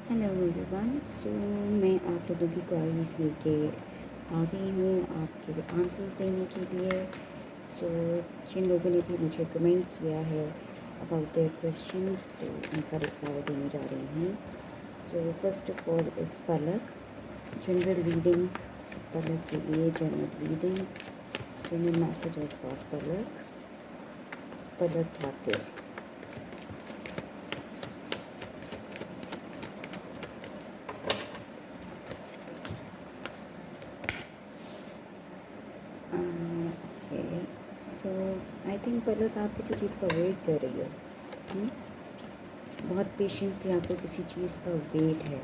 Hello everyone. सो मैं आप लोगों की क्वेरीज लेके आ गई हूँ आपके आंसर्स देने के लिए। सो जिन लोगों ने भी मुझे कमेंट किया है अबाउट देयर क्वेश्चंस, तो उनका रिप्लाई देने जा रही हूँ। So first of all is Palak. General reading Palak के लिए, general reading, general messages for Palak, Palak Thakur. Okay, so I think Palak आप किसी चीज़ का वेट कर रही हो। हुँ? बहुत पेशेंसली आपको किसी चीज़ का वेट है,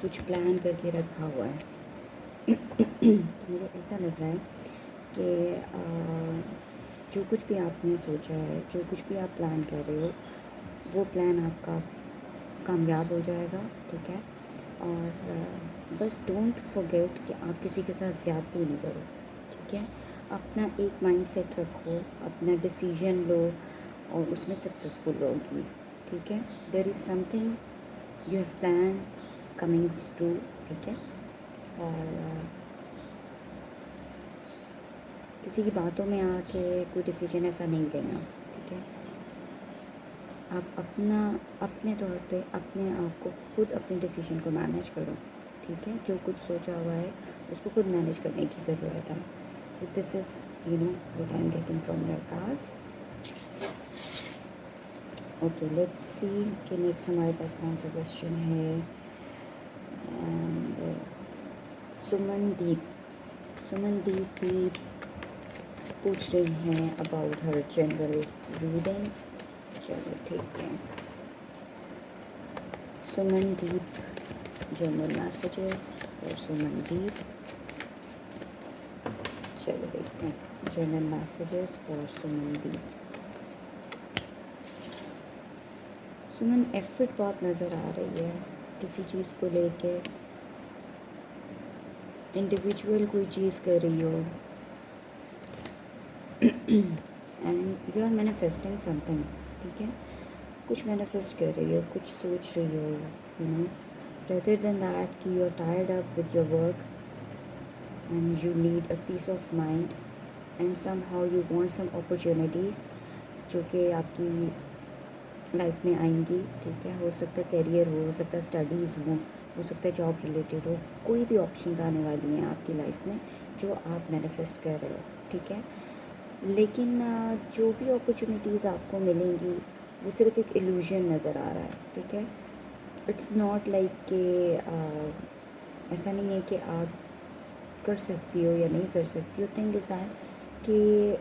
कुछ प्लान करके रखा हुआ है। तो मुझे ऐसा लग रहा है कि जो कुछ भी आपने सोचा है, जो कुछ भी आप प्लान कर रहे हो, वो प्लान आपका कामयाब हो जाएगा, ठीक है। और बस डोंट फॉरगेट कि आप किसी के साथ ज़्यादती नहीं करो, ठीक है। अपना एक माइंडसेट रखो, अपना डिसीजन लो और उसमें सक्सेसफुल रहोगी, ठीक है। There is something you have plan coming true, ठीक है। और किसी की बातों में आके कोई डिसीजन ऐसा नहीं लेना, ठीक है। आप अपने तौर पे अपने आप को खुद अपने डिसीजन को मैनेज करो, ठीक है। जो कुछ सोचा हुआ है उसको खुद मैनेज करने की ज़रूरत है। So this is what I am getting from your cards. Okay, let's see कि नेक्स्ट हमारे पास कौन सा क्वेश्चन है। एंड सुमनदीप भी पूछ रही हैं अबाउट हर जनरल रीडिंग। चलो ठीक है, Sumandeep, general messages for Sumandeep. चलो देखते हैं general messages for Sumandeep. Suman effort बहुत नज़र आ रही है किसी चीज़ को लेके, इंडिविजुअल कोई चीज़ कर रही हो and you are manifesting something, ठीक है। कुछ मैनिफेस्ट कर रही हो, कुछ सोच रही हो, rather than that कि you are tired up with your work and you need a peace of mind and somehow you want some opportunities जो कि आपकी लाइफ में आएंगी, ठीक है। हो सकता है करियर हो सकता है स्टडीज़ हो सकता है जॉब रिलेटेड हो, कोई भी ऑप्शंस आने वाली हैं आपकी लाइफ में जो आप मैनिफेस्ट कर रहे हो, ठीक है। लेकिन जो भी अपॉर्चुनिटीज़ आपको मिलेंगी वो सिर्फ एक इल्यूजन नज़र आ रहा है, ठीक है। इट्स नॉट लाइक कि ऐसा नहीं है कि आप कर सकती हो या नहीं कर सकती हो। थिंग इज़ दैट कि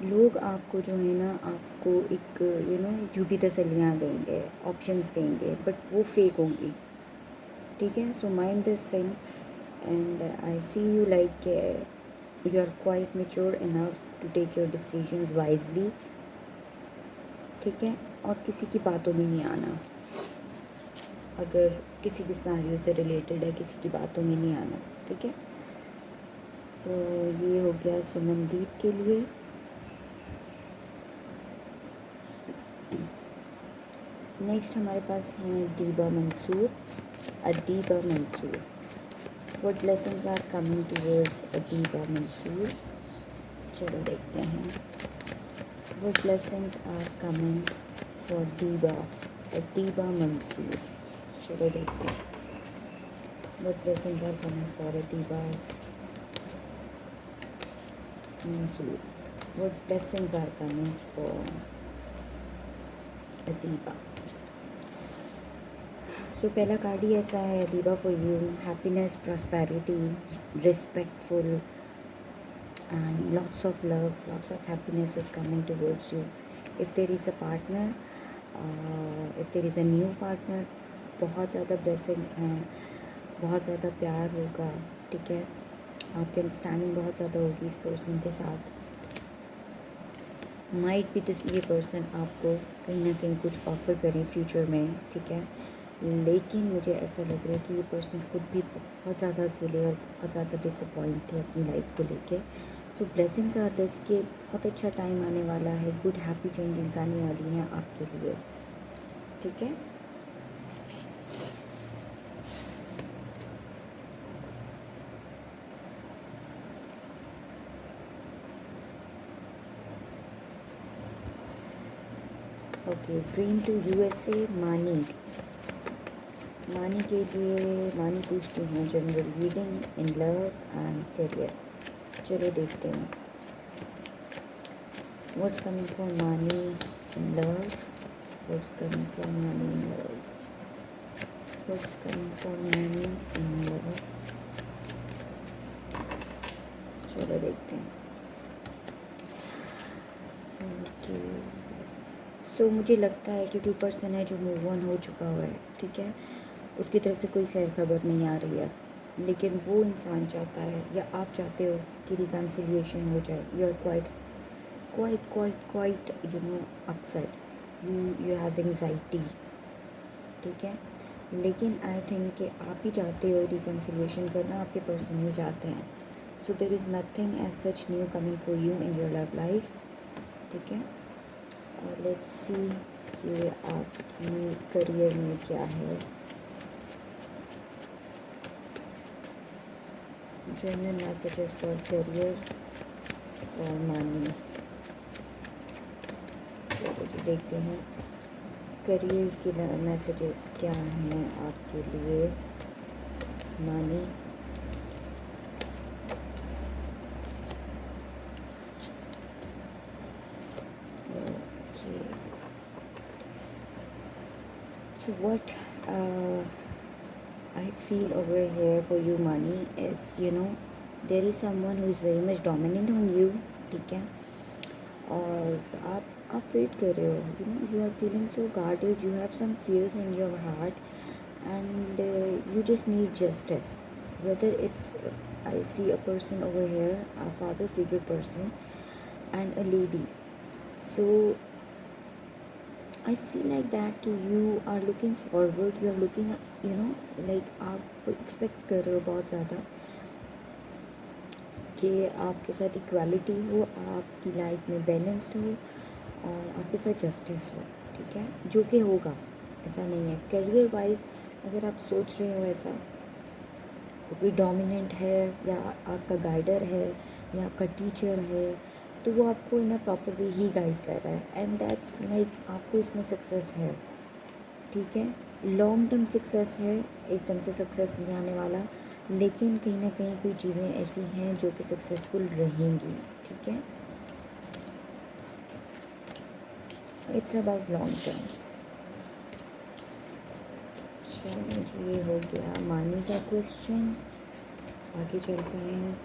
लोग आपको जो है ना, आपको एक झूठी तसल्लियाँ देंगे, ऑप्शंस देंगे, बट वो फेक होंगी, ठीक है। So mind this thing and I see you like you are quite mature enough to take your decisions wisely, ठीक है। और किसी की बातों में नहीं आना, अगर किसी भी सिनेरियो से रिलेटेड है किसी की बातों में नहीं आना, ठीक है। तो ये हो गया सुमनदीप के लिए। नेक्स्ट हमारे पास हैं Deeba Mansoor, Adeeba Mansoor. What blessings are coming towards Adeeba Mansoor. चलो देखते हैं what blessings are coming for Deeba, Adeeba Mansoor. चलो देखते हैं what blessings are coming for Adeeba Mansoor. What blessings are coming for Adeeba. सो पहला कार्ड ही ऐसा है, Adeeba for you, happiness, prosperity, respectful and lots of love, lots of happiness is coming towards you. If there is a partner, if there is a new partner, बहुत ज़्यादा blessings हैं, बहुत ज़्यादा प्यार होगा, ठीक है। आपकी अंडरस्टैंडिंग बहुत ज़्यादा होगी इस पर्सन के साथ। माइट भी दिस ये पर्सन आपको कहीं ना कहीं कुछ ऑफ़र करें फ्यूचर में, ठीक है। लेकिन मुझे ऐसा लग रहा है कि ये पर्सन खुद भी बहुत ज़्यादा अकेले और बहुत ज़्यादा डिसअपॉइंट थे अपनी लाइफ को लेके। सो ब्लेसिंग्स आर दिस कि बहुत अच्छा टाइम आने वाला है, गुड हैप्पी चेंजिंग्स आने वाली हैं आपके लिए, ठीक है। ओके, ड्रीम टू यूएसए मानी। मानी के लिए मानी पूछती हैं general reading in love and career. चलो देखते हैं what's coming for Mani in love, what's coming for Mani in love, what's coming for Mani in love. चलो देखते हैं। ओके, सो मुझे लगता है कि कोई पर्सन है जो मूव ऑन हो चुका हुआ है, ठीक है, उसकी तरफ से कोई खैर खबर नहीं आ रही है, लेकिन वो इंसान चाहता है या आप चाहते हो कि रिकन्सिलिएशन हो जाए। You are quite you know upset, you have anxiety, ठीक है, लेकिन आई थिंक कि आप ही चाहते हो रिकन्सिलिएशन करना, आपके पर्सन ही चाहते हैं। So there is nothing as such new coming for you in your love life, ठीक है। और लेट्स सी कि आपकी करियर में क्या है। जनरल मैसेजेस फॉर करियर और मनी। चलो जी देखते हैं करियर के मैसेजेस क्या हैं आपके लिए। Money, okay, so what I feel over here for you money is, you know, there is someone who is very much dominant on you, ठीक है, और आप वेट कर रहे हो, you know, you are feeling so guarded, you have some fears in your heart and you just need justice, whether it's I see a person over here, a father figure person and a lady, so I feel like that कि you are looking forward, you are looking, you know, like आप expect कर रहे हो बहुत ज़्यादा कि आपके साथ इक्वालिटी हो, आपकी लाइफ में बैलेंस्ड हो और आपके साथ जस्टिस हो, ठीक है, जो कि होगा, ऐसा नहीं है। करियर वाइज अगर आप सोच रहे हो ऐसा, कोई डोमिनेंट है या आपका गाइडर है या आपका टीचर है, तो वो आपको इन a proper way he guide कर रहा है एंड दैट्स लाइक आपको इसमें सक्सेस है, ठीक है, लॉन्ग टर्म सक्सेस है, एकदम से सक्सेस नहीं आने वाला, लेकिन कहीं ना कहीं कोई चीज़ें ऐसी हैं जो कि सक्सेसफुल रहेंगी, ठीक है, इट्स अबाउट लॉन्ग टर्म। चलो जी ये हो गया मानी का क्वेश्चन, आगे चलते हैं।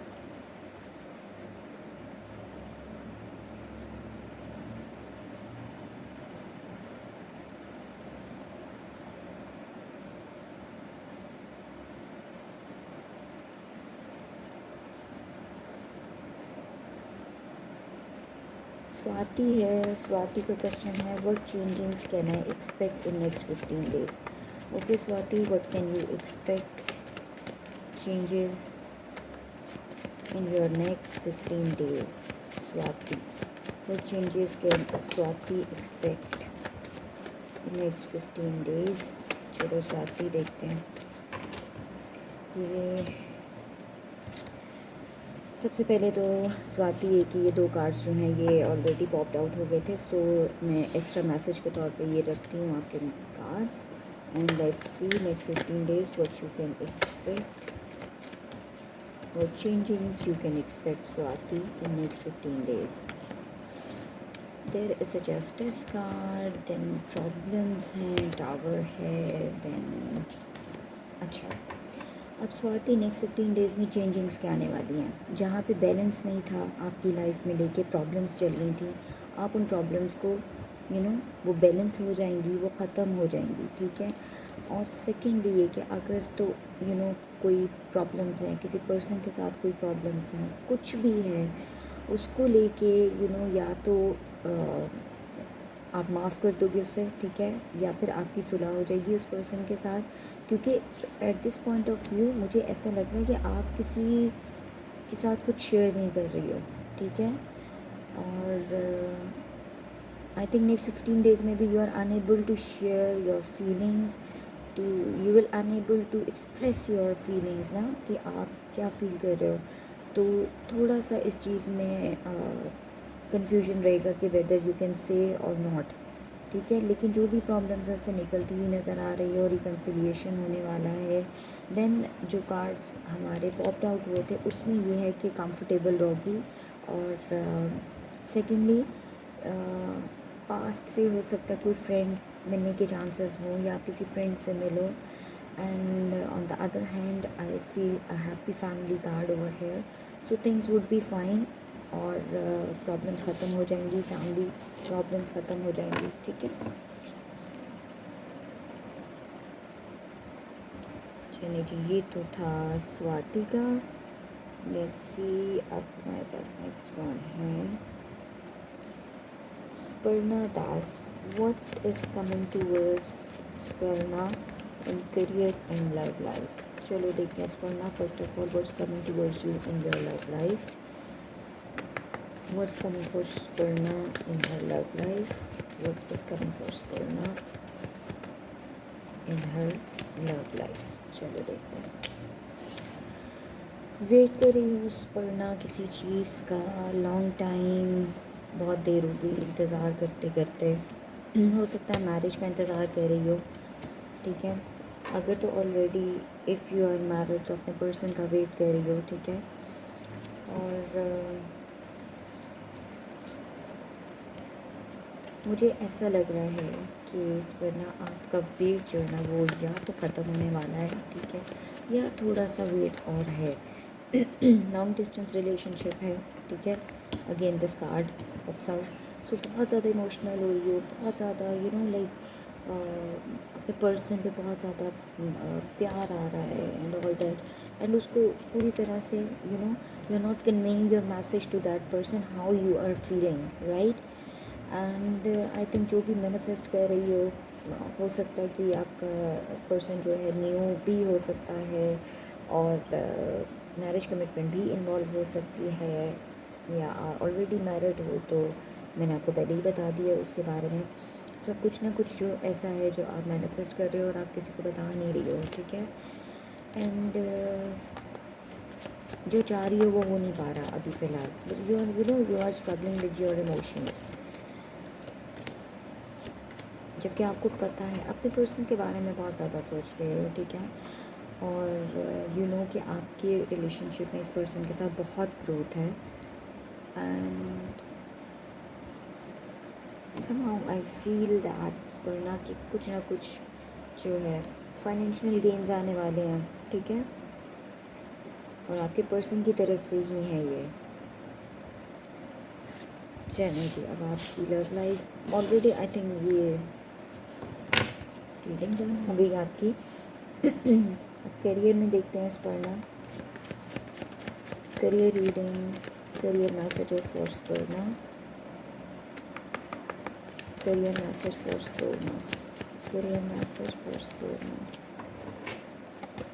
स्वाति है, स्वाति का क्वेश्चन है what changings can I expect in next 15 days. Okay Swati, what can you expect changes in your next 15 days? Swati, what changes can Swati expect in next 15 days? चलो स्वाति देखते हैं। ये सबसे पहले तो स्वाति है कि ये दो कार्ड्स जो हैं ये ऑलरेडी पॉप्ड आउट हो गए थे, सो मैं एक्स्ट्रा मैसेज के तौर पे ये रखती हूँ आपके cards and let's see next 15 days what you can expect, what changings you can expect Swati in next 15 days। There is a justice card, then problems हैं, टावर है, देन अच्छा अब स्वाति नेक्स्ट 15 डेज़ में चेंजिंग्स क्या आने वाली हैं। जहाँ पे बैलेंस नहीं था आपकी लाइफ में, लेके प्रॉब्लम्स चल रही थी, आप उन प्रॉब्लम्स को वो बैलेंस हो जाएंगी, वो ख़त्म हो जाएंगी, ठीक है। और सेकंड ये कि अगर तो कोई प्रॉब्लम्स हैं, किसी पर्सन के साथ कोई प्रॉब्लम्स हैं, कुछ भी है, उसको लेके या तो आप माफ़ कर दोगे उससे, ठीक है, या फिर आपकी सुलह हो जाएगी उस पर्सन के साथ, क्योंकि at this point of view मुझे ऐसा लग रहा है कि आप किसी के साथ कुछ शेयर नहीं कर रही हो, ठीक है। और आई थिंक नेक्स्ट 15 days में भी you are unable to share your feelings, to you will unable to express your feelings ना, कि आप क्या फील कर रहे हो। तो थोड़ा सा इस चीज़ में कन्फ्यूजन रहेगा कि वेदर यू कैन से और नॉट, ठीक है। लेकिन जो भी प्रॉब्लम्स है उससे निकलती हुई नज़र आ रही है और रिकन्सिलिएशन होने वाला है। देन जो कार्ड्स हमारे पॉप्ड आउट हुए थे उसमें ये है कि कंफर्टेबल रहोगी। और सेकेंडली पास्ट से हो सकता है कोई फ्रेंड मिलने के चांसेस हो या आप किसी फ्रेंड से मिलो। And on the other hand I feel a happy family card over here, so things would be fine. और प्रॉब्लम्स ख़त्म हो जाएंगी, फैमिली प्रॉब्लम्स ख़त्म हो जाएंगी, ठीक है। चलिए जी, ये तो था स्वाति का। लेट्स सी अब हमारे पास नेक्स्ट कौन है। Sparna Das, what is coming towards Sparna in career and love life. चलो देखते हैं Sparna, first of all what's coming towards you in your love life. What's coming for Sparna in her love life? What is coming for Sparna in her love life? चलो देखते हैं। Wait कर रही हूँ स्पर्ना किसी चीज़ का, लॉन्ग टाइम, बहुत देर हो गई इंतज़ार करते करते। हो सकता है मैरिज का इंतज़ार कर रही हो, ठीक है। अगर तो already if you are married तो अपने पर्सन का वेट कर रही हो, ठीक है। और मुझे ऐसा लग रहा है कि इस पर ना आपका वेट जो है ना वो या तो ख़त्म होने वाला है, ठीक है, या थोड़ा सा वेट और है। लॉन्ग डिस्टेंस रिलेशनशिप है, ठीक है। Again this card pops out, so बहुत ज़्यादा इमोशनल हो रही हो, बहुत ज़्यादा लाइक अपने पर्सन पे बहुत ज़्यादा प्यार आ रहा है एंड ऑल दैट। एंड उसको पूरी तरह से you are not conveying your message to that person how you are feeling, right. And I think जो भी मैनिफेस्ट कर रही हो सकता है कि आपका पर्सन जो है न्यू भी हो सकता है और मैरिज कमिटमेंट भी इन्वॉल्व हो सकती है, या ऑलरेडी मैरिड हो तो मैंने आपको पहले ही बता दिया उसके बारे में। सब कुछ ना कुछ जो ऐसा है जो आप मैनिफेस्ट कर रहे हो और आप किसी को बता नहीं रही हो, ठीक है। एंड जो चाह रही हो वो हो नहीं पा रहा अभी फ़िलहाल। You are struggling with your emotions, जबकि आपको पता है अपने पर्सन के बारे में बहुत ज़्यादा सोच रहे हो, ठीक है। और यू नो कि आपके रिलेशनशिप में इस पर्सन के साथ बहुत ग्रोथ है। And somehow I feel that Sparna कि कुछ ना कुछ जो है फाइनेंशियल गेन्स आने वाले हैं, ठीक है। और आपके पर्सन की तरफ से ही है ये। चलिए जी, अब आपकी love life already I think ये रीडिंग डन हो गई आपकी। अब करियर में देखते हैं Sparna, career reading, career messages for Sparna, career message for Sparna, career message for Sparna,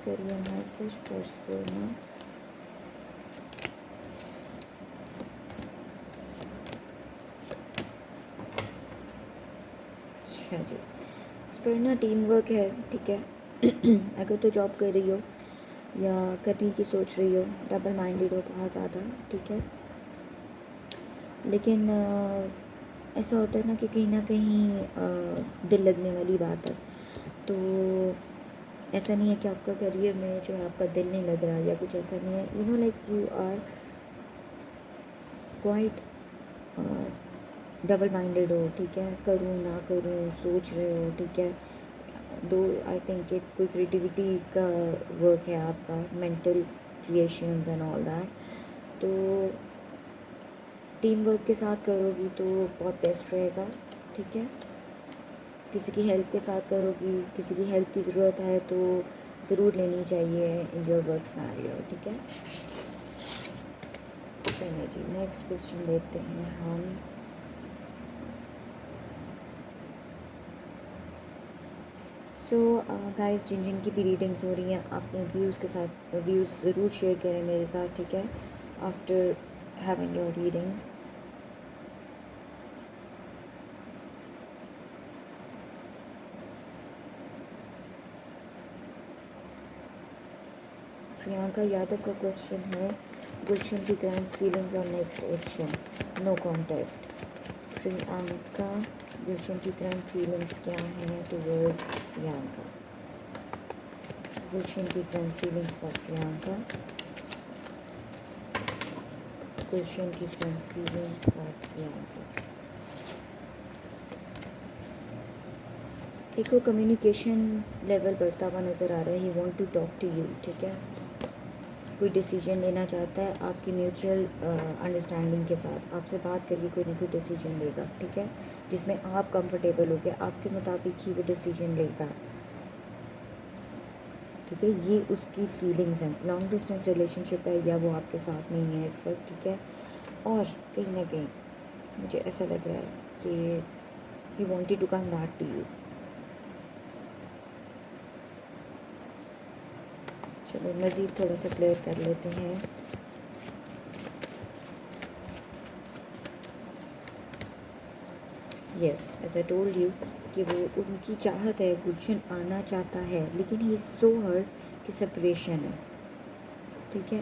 career message for Sparna. अच्छा जी, स्पर्ना टीम वर्क है, ठीक है। अगर तो जॉब कर रही हो या करने की सोच रही हो, डबल माइंडेड हो बहुत ज़्यादा, ठीक है। लेकिन ऐसा होता है ना कि कहीं ना कहीं दिल लगने वाली बात है। तो ऐसा नहीं है कि आपका करियर में जो है आपका दिल नहीं लग रहा या कुछ ऐसा नहीं है। Like you are quite double minded हो, ठीक है। करूँ ना करूँ सोच रहे हो, ठीक है। दो आई थिंक एक कोई क्रिएटिविटी का वर्क है आपका, mental creations and all that. तो टीम वर्क के साथ करोगी तो बहुत बेस्ट रहेगा, ठीक है। किसी की हेल्प के साथ करोगी, किसी की हेल्प की ज़रूरत है तो ज़रूर लेनी चाहिए इन योर वर्क सिनेरियो, ठीक है। चलिए जी, नेक्स्ट क्वेश्चन देखते हैं हम। सो गाइस, जिन जिन की भी रीडिंग्स हो रही हैं अपने व्यूज़ के साथ व्यूज़ ज़रूर शेयर करें मेरे साथ, ठीक है, after having your readings. Priyanka Yadav का क्वेश्चन है, गुलशन की करंट फीलिंग्स और next action, no contact. Priyanka Gulshan की करंट फीलिंग्स क्या हैं टुवर्ड्स प्रियंका? गुलशन की current feelings for Priyanka, Gulshan की करंट फीलिंग्स फॉर प्रियंका। देखो कम्युनिकेशन लेवल बढ़ता हुआ नज़र आ रहा है। He want to talk to you, ठीक है। कोई डिसीजन लेना चाहता है आपकी म्यूचुअल अंडरस्टैंडिंग के साथ, आपसे बात करके कोई ना कोई डिसीजन लेगा, ठीक है, जिसमें आप कंफर्टेबल हो गए, आपके मुताबिक ही वो डिसीजन लेगा, ठीक है। ये उसकी फीलिंग्स हैं। लॉन्ग डिस्टेंस रिलेशनशिप है या वो आपके साथ नहीं है इस वक्त, ठीक है। और कहीं ना कहीं मुझे ऐसा लग रहा है कि he wanted to come back to you. चलो मज़ीद थोड़ा सा क्लियर कर लेते हैं। Yes, as I told you कि वो उनकी चाहत है, गुलशन आना चाहता है, लेकिन ही सो हर्ट कि सेपरेशन है, ठीक है।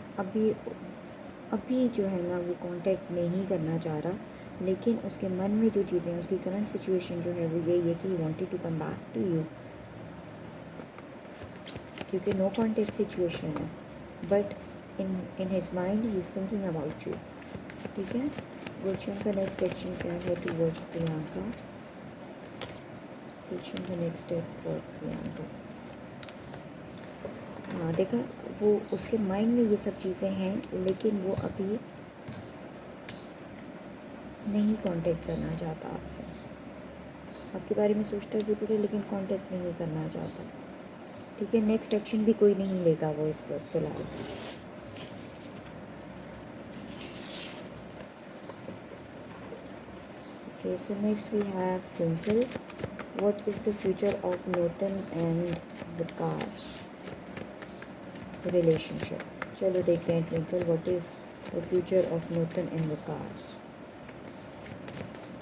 अभी जो है ना वो कांटेक्ट नहीं करना चाह रहा, लेकिन उसके मन में जो चीज़ें हैं, उसकी करंट सिचुएशन जो है वो यही है कि he wanted to come back to you, क्योंकि नो कॉन्टेक्ट सिचुएशन है, but in his mind he is thinking about you, ठीक है। गुलशन का नेक्स्ट सेक्शन क्या है टूवर्ड्स प्रियंका? गुलशन का नेक्स्ट स्टेप फॉर प्रियंका। हाँ देखा, वो उसके माइंड में ये सब चीज़ें हैं, लेकिन वो अभी नहीं कांटेक्ट करना चाहता आपसे। आपके बारे में सोचता ज़रूर है, लेकिन कांटेक्ट नहीं करना चाहता, ठीक है। नेक्स्ट एक्शन भी कोई नहीं लेगा वो इस वक्त फ़िलहाल। Okay, so next we have Twinkle. What is the future of Nutan and Vikas relationship? चलो देखते हैं Twinkle, what is the future of Nutan and Vikas?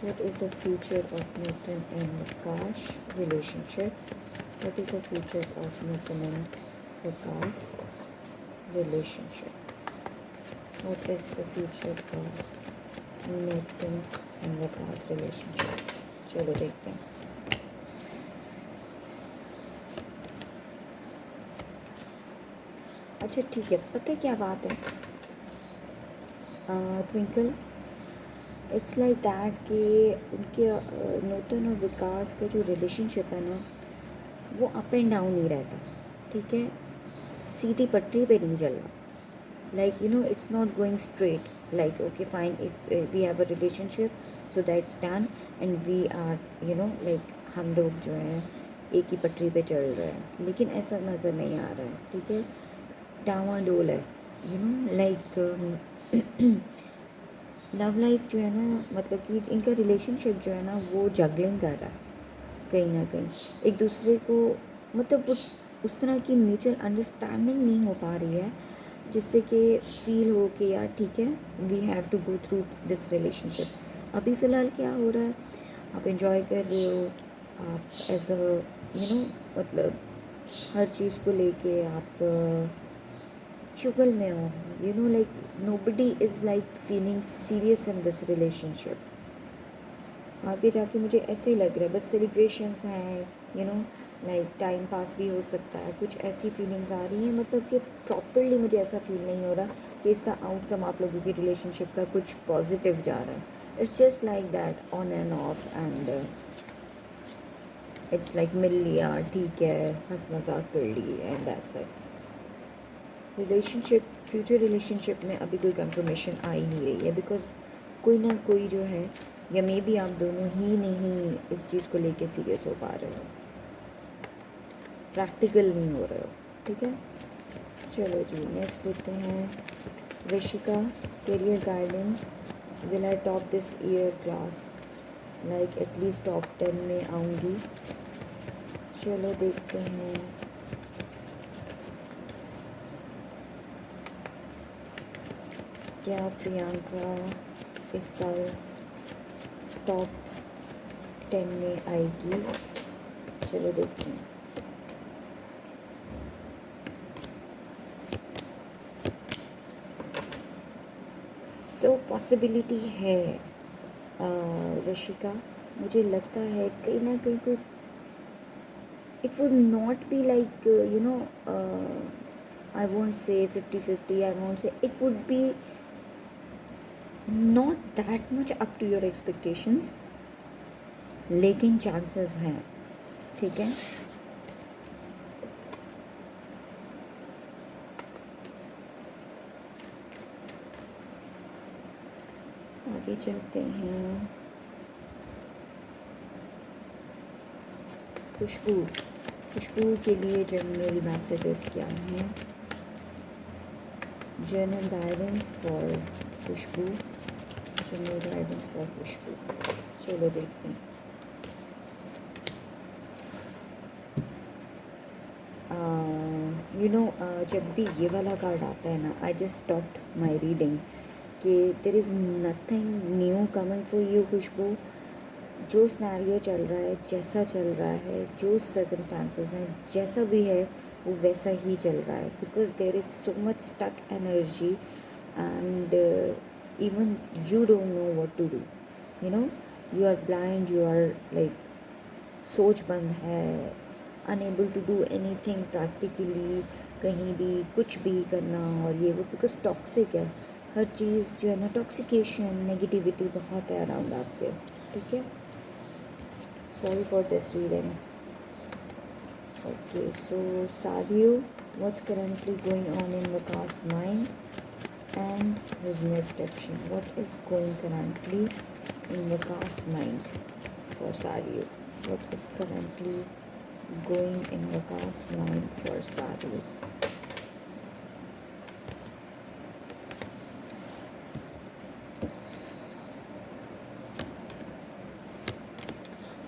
What is the future of Nutan and Vikas relationship? What is the future of Nutan and Vikas relationship? What is the future of Nutan and Vikas relationship? चलो देखते हैं। अच्छा ठीक है, पता है क्या बात है ट्विंकल, इट्स लाइक दैट कि उनके नूतन और विकास का जो रिलेशनशिप है ना वो अप एंड डाउन ही रहता, ठीक है, सीधी पटरी पे नहीं चल रहा। Like you know it's not going straight, like okay fine if we have a relationship so that's done and we are you know like हम लोग जो हैं एक ही पटरी पे चल रहे हैं, लेकिन ऐसा नज़र नहीं आ रहा है, ठीक है। डावाडोल है, you know like love life जो है ना, मतलब कि इनका रिलेशनशिप जो है ना वो जगलिंग कर रहा है कहीं ना कहीं एक दूसरे को, मतलब वो उस तरह की म्यूचुअल अंडरस्टैंडिंग नहीं हो पा रही है जिससे कि फील हो कि यार ठीक है we have to go through this relationship. अभी फ़िलहाल क्या हो रहा है, आप इंजॉय कर रहे हो, आप एज अ यू नो मतलब हर चीज़ को लेके आप शुगल में हो, you know like nobody is like feeling serious in this relationship. आगे जाके मुझे ऐसे ही लग रहा है बस सेलिब्रेशंस हैं, you know like time pass भी हो सकता है, कुछ ऐसी फीलिंग्स आ रही हैं, मतलब कि प्रॉपरली मुझे ऐसा फील नहीं हो रहा कि इसका आउटकम आप लोगों की रिलेशनशिप का कुछ पॉजिटिव जा रहा है। It's just like that on and off and it's like मिल लिया, ठीक है, हंस मजाक कर ली and that's it. Relationship, future relationship में अभी कोई कंफर्मेशन आ ही नहीं रही है, बिकॉज कोई ना कोई जो है, या मे बी आप दोनों ही नहीं इस चीज़ को लेके सीरियस हो पा रहे हो, प्रैक्टिकल नहीं हो रहे हो, ठीक है। चलो जी नेक्स्ट देखते हैं Rishika, career guidance, will I top this year class, like at least top 10 में आऊँगी। चलो देखते हैं, क्या प्रियंका इस साल टॉप 10 में आएगी? चलो देखते हैं। सो पॉसिबिलिटी है ऋषिका, मुझे लगता है कहीं ना कहीं कोई, it would not be like I won't say 50-50, I won't say, it would be not that much up to your expectations, लेकिन चांसेस हैं, ठीक है। आगे चलते हैं। खुशबू के लिए जनरल मैसेजेस क्या हैं? General guidance for Khushboo, general guidance for Khushboo, चलो देखते हैं। जब भी ये वाला कार्ड आता है ना, I just stopped my reading कि there is nothing new coming for you Khushboo. जो सिनेरियो चल रहा है, जैसा चल रहा है, जो सर्कमस्टांसेस हैं, जैसा भी है वो वैसा ही चल रहा है, because there is so much stuck energy and even you don't know what to do, you are blind, you are like सोच बंद है, unable to do anything practically, कहीं भी कुछ भी करना, और ये वो बिकॉज टॉक्सिक है हर चीज़ जो है ना, टॉक्सिकेशन, नेगेटिविटी बहुत है अराउंड आपके, ठीक है। Sorry for this reading. Okay, so सारियो, what's currently going on in Vakas's mind and his next action? What is going currently in Vakas's mind for Sario? What is currently going in Vakas's mind for Sario?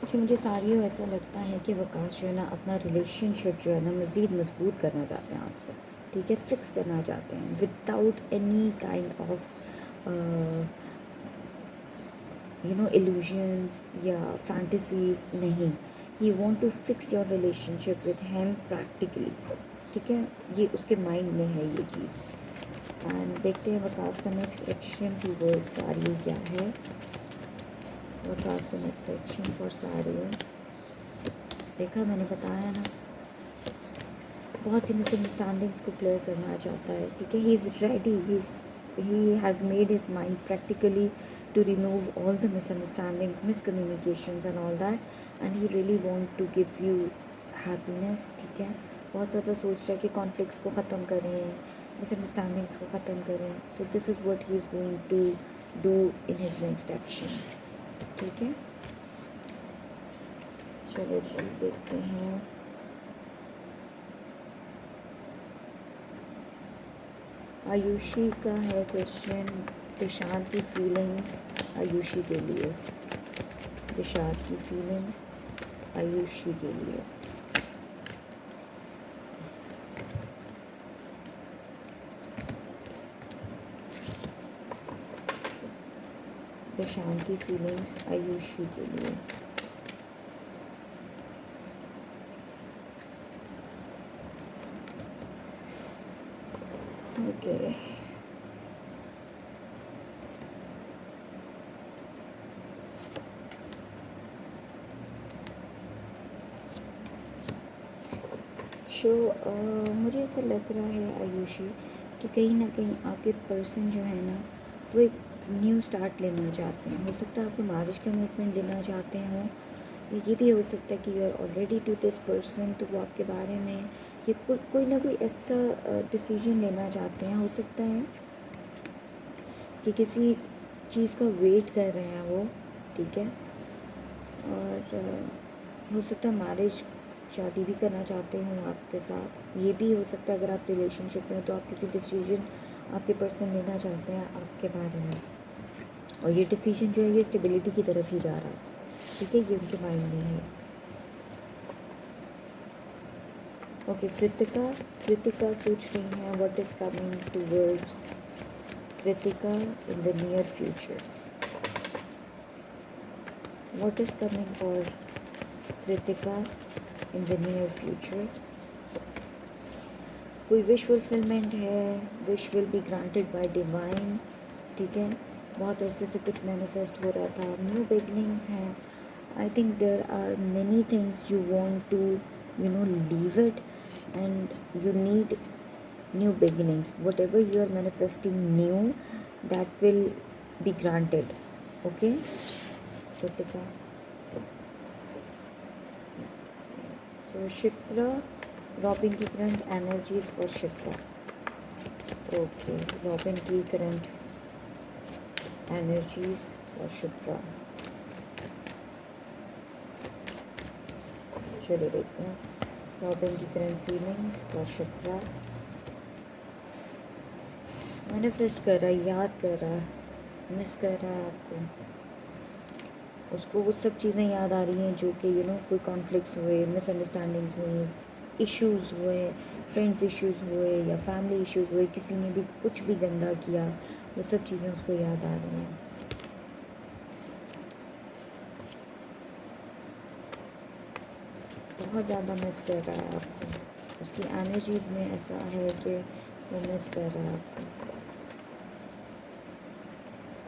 अच्छा, मुझे सारियों ऐसा लगता है कि वकास जो है ना अपना रिलेशनशिप जो है ना मज़ीद मजबूत करना चाहते हैं आपसे, ठीक है, फिक्स करना चाहते हैं without any kind of illusions या फैंटेसीज, नहीं, he want to fix your relationship with him practically, ठीक है, ये उसके माइंड में है ये चीज़। एंड देखते हैं वकास का नेक्स्ट एक्शन टूवर्ड्स सारियों क्या है। वकास का नेक्स्ट एक्शन फॉर सारियों, देखा मैंने बताया ना, बहुत सी मिसअंडरस्टैंडिंग्स को क्लियर करना चाहता है, ठीक है। He is ready, he has made his mind practically to remove all the misunderstandings, miscommunications and all that, and he really want to give you happiness, ठीक है। बहुत ज़्यादा सोच रहा है कि कॉन्फ्लिक्ट्स को ख़त्म करें, मिसअंडरस्टैंडिंग्स को ख़त्म करें, so this is what he is going to do in his next action, ठीक है। चलो जी देखते हैं। आयुषी का है क्वेश्चन, दिशान की फीलिंग्स आयुषी के लिए, दिशान की फीलिंग्स आयुषी के लिए। दिशान की फीलिंग्स आयुषी के लिए। ओके, मुझे ऐसा लग रहा है आयुषी कि कहीं ना कहीं आपके पर्सन जो है ना वो एक न्यू स्टार्ट लेना चाहते हैं। हो सकता है आपको मैरिज कमिटमेंट देना चाहते हों, ये भी हो सकता है कि you are already to this person, तो वो आपके बारे में ये कोई ना कोई ऐसा डिसीजन लेना चाहते हैं। हो सकता है कि किसी चीज़ का वेट कर रहे हैं वो, ठीक है, और हो सकता है मैरिज, शादी भी करना चाहते हों आपके साथ, ये भी हो सकता है। अगर आप रिलेशनशिप में हो तो आप किसी डिसीजन आपके पर्सन लेना चाहते हैं आपके बारे में, और ये डिसीजन जो है ये स्टेबिलिटी की तरफ ही जा रहा है, ठीक है, ये उनके माइंड में है। ओके, कृतिका पूछ रही हैं what is coming towards Kritika in the near future, what is coming for Kritika in the near future. कोई विश फुलफिलमेंट है, wish will be granted by divine, ठीक है। बहुत अरसे से कुछ मैनिफेस्ट हो रहा था, न्यू बिगनिंग्स हैं, I think there are many things you want to, leave it, and you need new beginnings. Whatever you are manifesting new, that will be granted. Okay, Shrutika. So Shipra, Robin की current energies for Shipra. Okay, Robin की current energies for Shipra. चलो देखते हैं robin की current feelings for Shipra. Manifest कर रहा है, याद कर रहा है, मिस कर रहा है आपको. उसको वो सब चीज़ें याद आ रही हैं जो कि कोई कॉन्फ्लिक्ट्स हुए, मिसअंडरस्टैंडिंग्स हुई, इश्यूज़ हुए, फ्रेंड्स इश्यूज़ हुए या फैमिली इश्यूज़ हुए, किसी ने भी कुछ भी गंदा किया, वो सब चीज़ें उसको याद आ रही हैं. बहुत ज़्यादा मिस कर रहा है आपको. उसकी एनर्जीज़ में ऐसा है कि वो मिस कर रहा है आपको.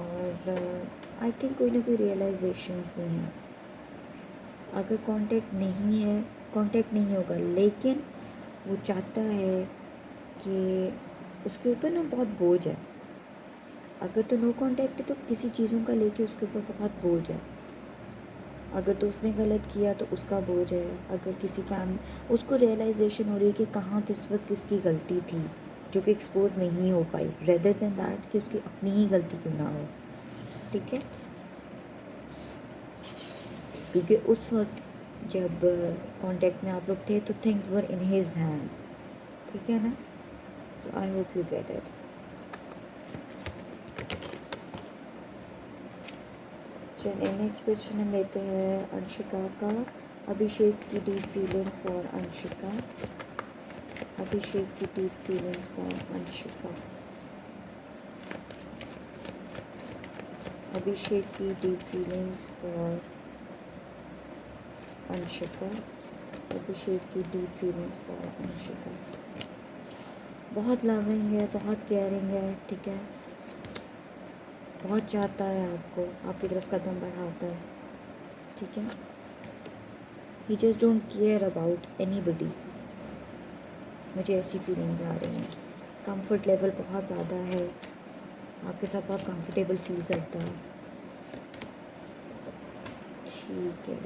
और आई थिंक कोई ना कोई रियलाइजेशंस भी हैं. अगर कांटेक्ट नहीं होगा, लेकिन वो चाहता है कि उसके ऊपर ना बहुत बोझ है. अगर तो नो कांटेक्ट है तो किसी चीज़ों का लेके उसके ऊपर बहुत बोझ है. अगर तो उसने गलत किया तो उसका बोझ है. अगर किसी उसको रियलाइजेशन हो रही है कि कहाँ किस वक्त किसकी गलती थी जो कि एक्सपोज नहीं हो पाई, रेदर देन दैट कि उसकी अपनी ही गलती क्यों ना हो. ठीक है, क्योंकि उस वक्त जब कांटेक्ट में आप लोग थे तो things were in his hands. ठीक है ना. So I hope you get it. चलिए नेक्स्ट क्वेश्चन हम लेते हैं अंशिका का. अभिषेक की deep feelings for Anshika. Abhishek की deep feelings for Anshika. Abhishek की deep feelings for Anshika. Abhishek की डीप फीलिंग्स फॉर अंशिका. बहुत लविंग है, बहुत केयरिंग है. ठीक है, बहुत चाहता है आपको, आपकी तरफ कदम बढ़ाता है. ठीक है, he just don't care about anybody. मुझे ऐसी फीलिंग्स आ रही हैं. कंफर्ट लेवल बहुत ज़्यादा है, आपके साथ बहुत कंफर्टेबल फील करता है. ठीक है,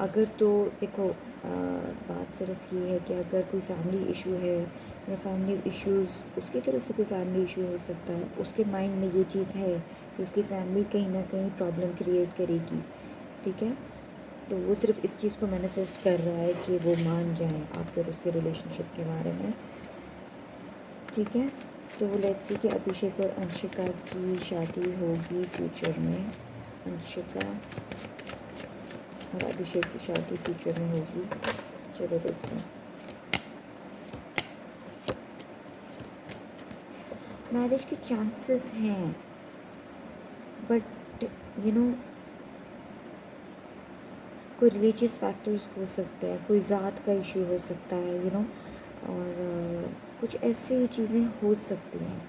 अगर तो देखो बात सिर्फ ये है कि अगर कोई फैमिली इशू है या फैमिली इश्यूज़, उसकी तरफ से कोई फैमिली इशू हो सकता है. उसके माइंड में ये चीज़ है कि उसकी फैमिली कहीं ना कहीं प्रॉब्लम क्रिएट करेगी. ठीक है, तो वो सिर्फ इस चीज़ को मैनिफेस्ट कर रहा है कि वो मान जाएं आपके और उसके रिलेशनशिप के बारे में. ठीक है, तो लेट्स सी कि अभिषेक और अंशिका की शादी होगी फ्यूचर में. अंशिका और अभिषेक की शादी फ्यूचर में होगी. चलो देखते हैं. मैरिज के चांसेस हैं, बट कोई रिलीजियस फैक्टर्स हो सकते हैं, कोई ज़ात का इशू हो सकता है, और कुछ ऐसी चीज़ें हो सकती हैं.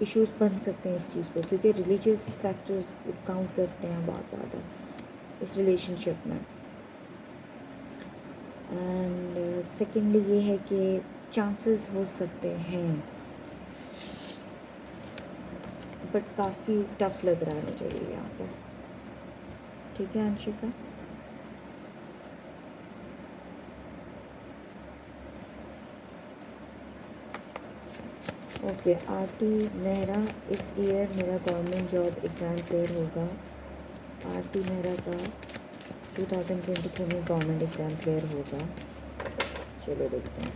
इश्यूज बन सकते हैं इस चीज़ को, क्योंकि रिलीजियस फैक्टर्स काउंट करते हैं बहुत ज़्यादा इस रिलेशनशिप में. एंड सेकेंडली ये है कि चांसेस हो सकते हैं, बट काफ़ी टफ लग रहा है मुझे ये यहाँ पे. ठीक है अंशिका. ओके, आरती मेहरा, इस ईयर मेरा गवर्नमेंट जॉब एग्ज़ाम क्लियर होगा. आरती मेहरा का 2023 में गवर्नमेंट एग्ज़ाम क्लियर होगा. चलो देखते हैं.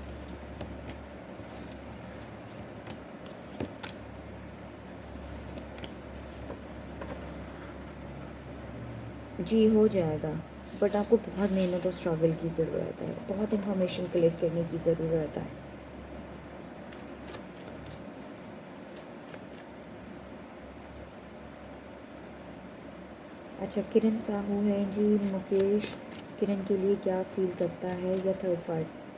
जी हो जाएगा, बट आपको बहुत मेहनत और स्ट्रगल की ज़रूरत है, बहुत इन्फॉर्मेशन कलेक्ट करने की ज़रूरत है. अच्छा, किरण साहू है जी. मुकेश किरण के लिए क्या फील करता है या थर्ड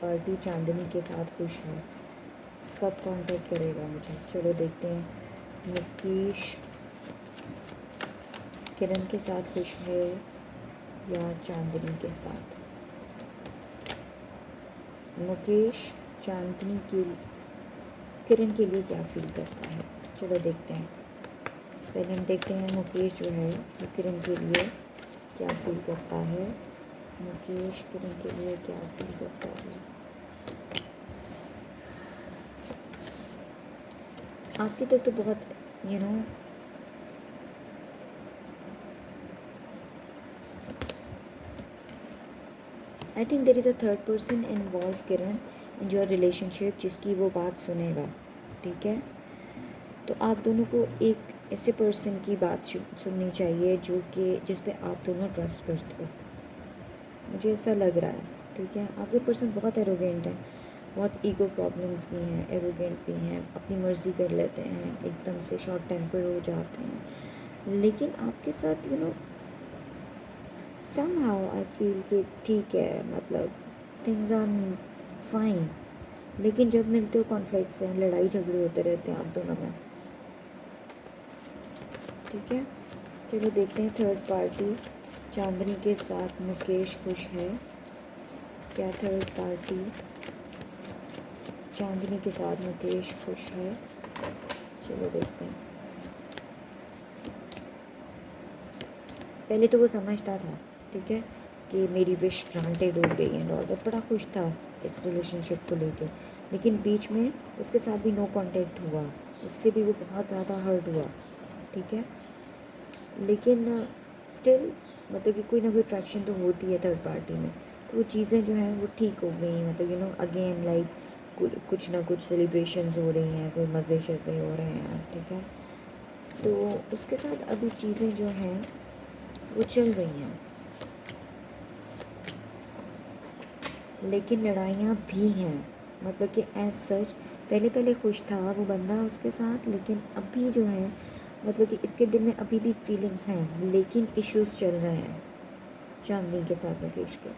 पार्टी चांदनी के साथ खुश है? कब कांटेक्ट करेगा मुझे? चलो देखते हैं. मुकेश किरण के साथ खुश है या चांदनी के साथ। मुकेश चांदनी के किरण के लिए क्या फील करता है, चलो देखते हैं। पहले हम देखते हैं मुकेश जो है वो किरण के लिए क्या फील करता है। मुकेश किरण के लिए क्या फील करता है। आपकी तरफ तो बहुत I think there is a third person involve Kiran in your relationship जिसकी वो बात सुनेगा, ठीक है। तो आप दोनों को एक ऐसे पर्सन की बात सुननी चाहिए जो कि जिस पे आप दोनों ट्रस्ट करते हो, मुझे ऐसा लग रहा है, ठीक है। आपके पर्सन बहुत एरोगेंट है, बहुत ईगो प्रॉब्लम्स भी हैं, एरोगेंट भी हैं, अपनी मर्ज़ी कर लेते हैं, एकदम से शॉर्ट टेम्पर हो जाते हैं। लेकिन आपके साथ somehow आई फील कि ठीक है, मतलब थिंग्स आर फाइन। लेकिन जब मिलते हो कॉन्फ्लिक्ट्स हैं, लड़ाई झगड़े होते रहते हैं आप दोनों में, ठीक है। चलो देखते हैं थर्ड पार्टी चांदनी के साथ मुकेश खुश है क्या। थर्ड पार्टी चांदनी के साथ मुकेश खुश है, चलो देखते हैं। पहले तो वो समझता था, ठीक है, कि मेरी विश ग्रांटेड हो गई एंड ऑल दैट, बड़ा खुश था इस रिलेशनशिप को लेके। लेकिन बीच में उसके साथ भी नो कांटेक्ट हुआ, उससे भी वो बहुत ज़्यादा हर्ट हुआ, ठीक है। लेकिन स्टिल मतलब कि कोई ना कोई अट्रैक्शन तो होती है थर्ड पार्टी में, तो वो चीज़ें जो हैं वो ठीक हो गई। मतलब अगेन लाइक कुछ ना कुछ सेलिब्रेशंस हो रही हैं, कोई मज़े शज़े हो रहे हैं, ठीक है। तो उसके साथ अभी चीज़ें जो हैं वो चल रही हैं, लेकिन लड़ाइयाँ भी हैं। मतलब कि एज सच पहले खुश था वो बंदा उसके साथ, लेकिन अभी जो है मतलब कि इसके दिल में अभी भी फीलिंग्स हैं, लेकिन इश्यूज चल रहे हैं चांदनी के साथ मुकेश के,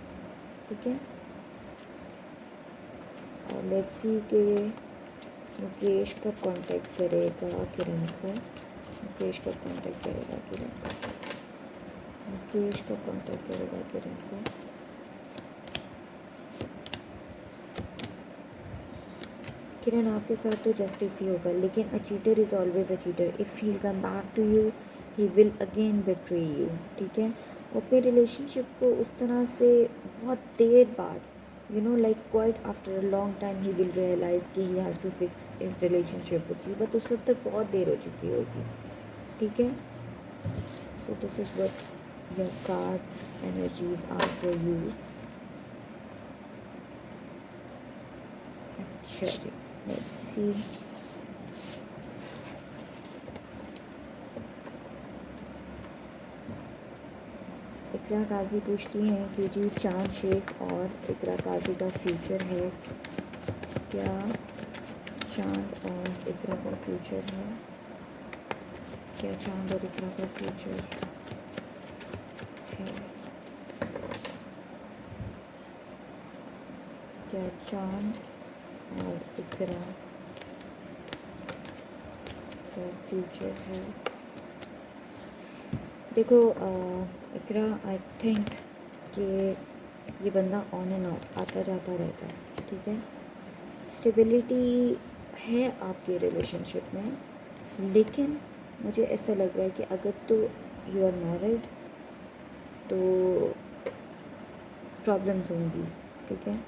ठीक है। और लेट्स सी कि मुकेश कब कांटेक्ट करेगा किरण को। मुकेश कब कांटेक्ट करेगा किरण को। मुकेश कब कांटेक्ट करेगा किरण को। किरण आपके साथ तो जस्टिस ही होगा, लेकिन a cheater is always a cheater. If he come back to you he will again betray you, ठीक है। वो अपने रिलेशनशिप को उस तरह से बहुत देर बाद like quite after a long time he will realise कि he has to fix his relationship with you, but उस वक्त तक बहुत देर हो चुकी होगी, ठीक है। So this is what your cards energies are for you. अच्छा जी, लेट्स सी। इकरा काजी पूछती हैं कि जी चांद शेख और इकरा काजी का फ्यूचर है क्या। चांद और इकरा का फ्यूचर है क्या। चांद और इकरा का फ्यूचर है क्या। चांद और इकरा का फ्यूचर है। देखो इकरा आई थिंक कि ये बंदा ऑन एंड ऑफ आता जाता रहता है, ठीक है। स्टेबिलिटी है आपके रिलेशनशिप में, लेकिन मुझे ऐसा लग रहा है कि अगर तो यू आर मैरिड तो प्रॉब्लम्स होंगी, ठीक है।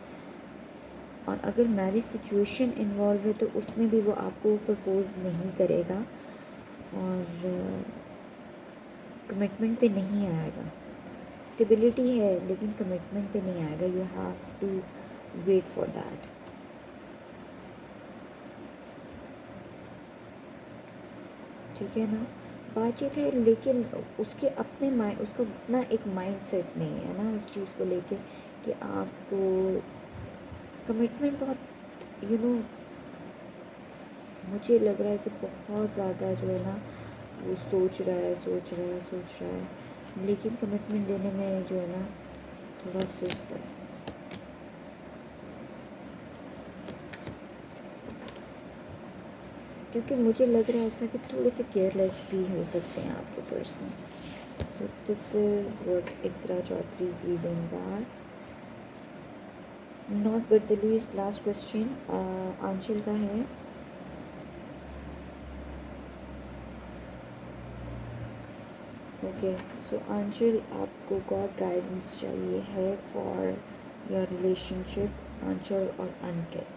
और अगर मैरिज सिचुएशन इन्वॉल्व है तो उसमें भी वो आपको प्रपोज नहीं करेगा और कमिटमेंट पे नहीं आएगा। स्टेबिलिटी है लेकिन कमिटमेंट पे नहीं आएगा। You have to wait for that, ठीक है ना। बातचीत है लेकिन उसके अपने माइंड, उसका अपना एक माइंड सेट नहीं है ना उस चीज़ को लेके कि आपको कमिटमेंट बहुत मुझे लग रहा है कि बहुत ज़्यादा जो है ना वो सोच रहा है, लेकिन कमिटमेंट देने में जो है ना थोड़ा सुस्त है। क्योंकि मुझे लग रहा है ऐसा कि थोड़े से केयरलेस भी हो सकते हैं आपके person. So this is what Ikra Chaudhary's readings are. Not but the least, last question आंचल का है. ओके सो आंचल, आपको गॉड गाइडेंस चाहिए है फॉर योर रिलेशनशिप, आंचल और अंकित.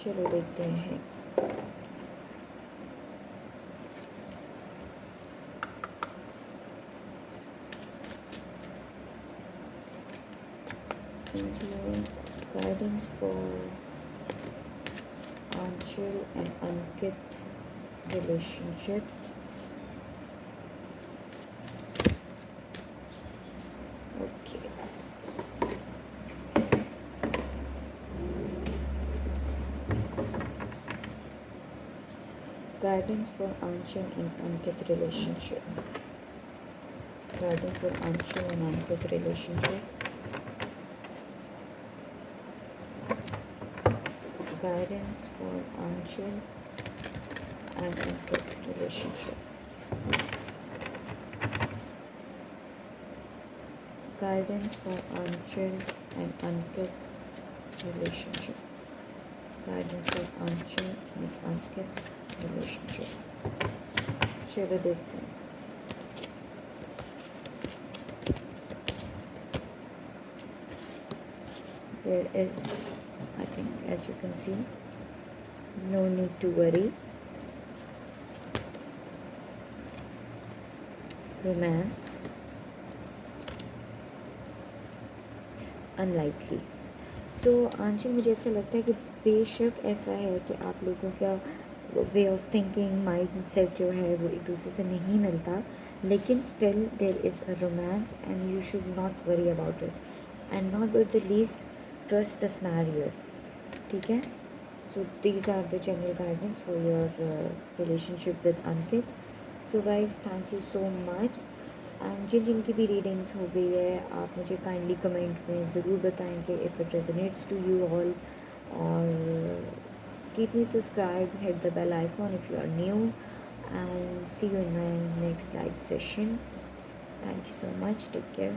चलो देखते हैं. Guidance for Anshul and Ankit relationship. Okay. Guidance for Anshul and Ankit relationship. Guidance for Anshul and Ankit relationship. Guidance for Anshul and Ankit relationship. Guidance for Anshul and Ankit relationship. Guidance for Anshul and Ankit relationship. चलो देखते हैं. There is, I think, as you can see, no need to worry. Romance, unlikely. So आंशिक मुझे ऐसा लगता है कि बेशक ऐसा है कि आप लोगों का way of thinking, mindset जो है वो एक दूसरे से नहीं मिलता, लेकिन still there is a romance and you should not worry about it, and not with the least trust the scenario. ठीक है. So these are the general guidance for your relationship with Ankit. So guys, thank you so much. And जिनकी भी readings हो गई है, आप मुझे kindly comment में ज़रूर बताएं कि if it resonates to you all, और keep me subscribe, hit the bell icon if you are new, and see you in my next live session. Thank you so much. Take care.